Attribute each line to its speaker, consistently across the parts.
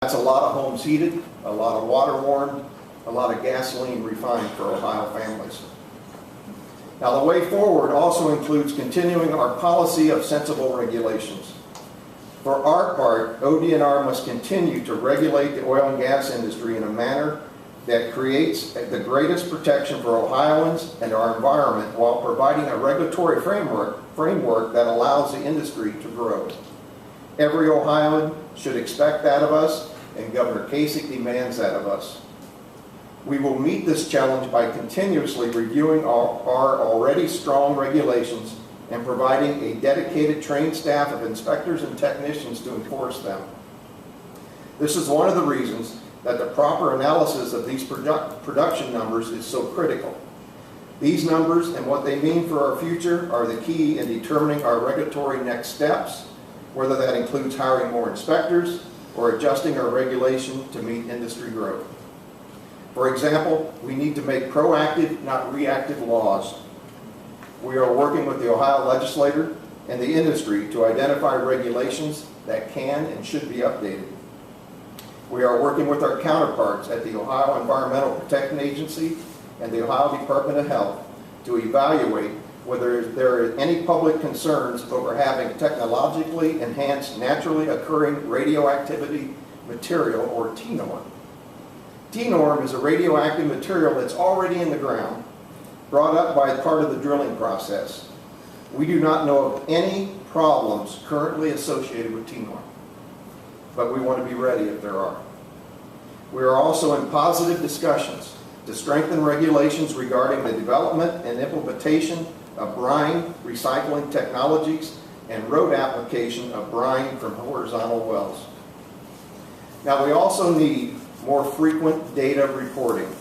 Speaker 1: That's a lot of homes heated, a lot of water warmed, a lot of gasoline refined for Ohio families. Now, the way forward also includes continuing our policy of sensible regulations. For our part, ODNR must continue to regulate the oil and gas industry in a manner that creates the greatest protection for Ohioans and our environment while providing a regulatory framework that allows the industry to grow. Every Ohioan should expect that of us, and Governor Kasich demands that of us. We will meet this challenge by continuously reviewing our already strong regulations and providing a dedicated trained staff of inspectors and technicians to enforce them. This is one of the reasons that the proper analysis of these production numbers is so critical. These numbers and what they mean for our future are the key in determining our regulatory next steps, whether that includes hiring more inspectors or adjusting our regulation to meet industry growth. For example, we need to make proactive, not reactive laws. We are working with the Ohio legislature and the industry to identify regulations that can and should be updated. We are working with our counterparts at the Ohio Environmental Protection Agency and the Ohio Department of Health to evaluate whether there are any public concerns over having technologically enhanced naturally occurring radioactivity material, or TNOR. TNOR is a radioactive material that's already in the ground, brought up by part of the drilling process. We do not know of any problems currently associated with TNOR, but we want to be ready if there are. We are also in positive discussions to strengthen regulations regarding the development and implementation of brine recycling technologies and road application of brine from horizontal wells. Now, we also need more frequent data reporting.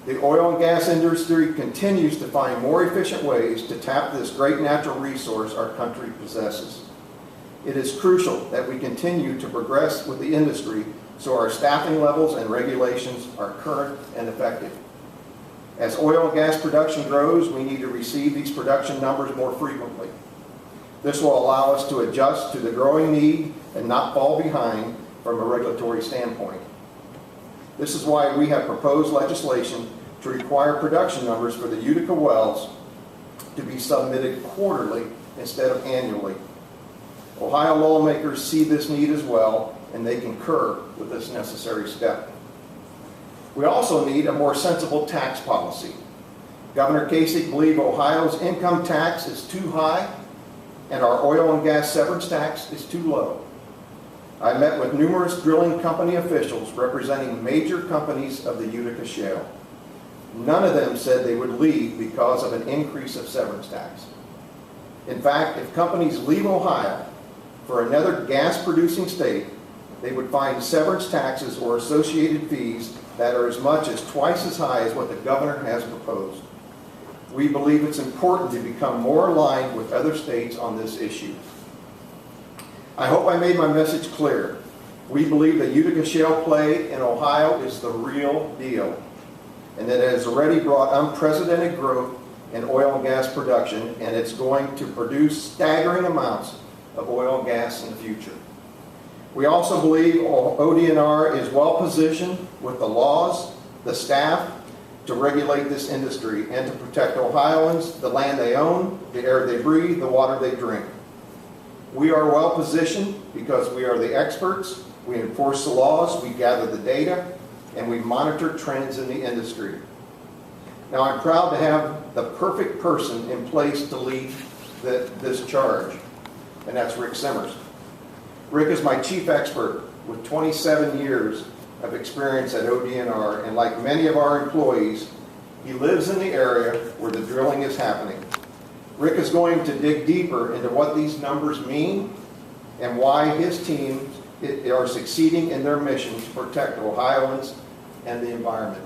Speaker 1: The oil and gas industry continues to find more efficient ways to tap this great natural resource our country possesses. It is crucial that we continue to progress with the industry so our staffing levels and regulations are current and effective. As oil and gas production grows, we need to receive these production numbers more frequently. This will allow us to adjust to the growing need and not fall behind from a regulatory standpoint. This is why we have proposed legislation to require production numbers for the Utica wells to be submitted quarterly instead of annually. Ohio lawmakers see this need as well, and they concur with this necessary step. We also need a more sensible tax policy. Governor Kasich believes Ohio's income tax is too high and our oil and gas severance tax is too low. I met with numerous drilling company officials representing major companies of the Utica Shale. None of them said they would leave because of an increase of severance tax. In fact, if companies leave Ohio for another gas-producing state, they would find severance taxes or associated fees that are as much as twice as high as what the governor has proposed. We believe it's important to become more aligned with other states on this issue. I hope I made my message clear. We believe the Utica Shale play in Ohio is the real deal, and that it has already brought unprecedented growth in oil and gas production, and it's going to produce staggering amounts of oil and gas in the future. We also believe ODNR is well positioned with the laws, the staff, to regulate this industry and to protect Ohioans, the land they own, the air they breathe, the water they drink. We are well positioned because we are the experts, we enforce the laws, we gather the data, and we monitor trends in the industry. Now, I'm proud to have the perfect person in place to lead this charge, and that's Rick Simmers. Rick is my chief expert with 27 years of experience at ODNR, and like many of our employees, he lives in the area where the drilling is happening. Rick is going to dig deeper into what these numbers mean and why his teams are succeeding in their mission to protect Ohioans and the environment.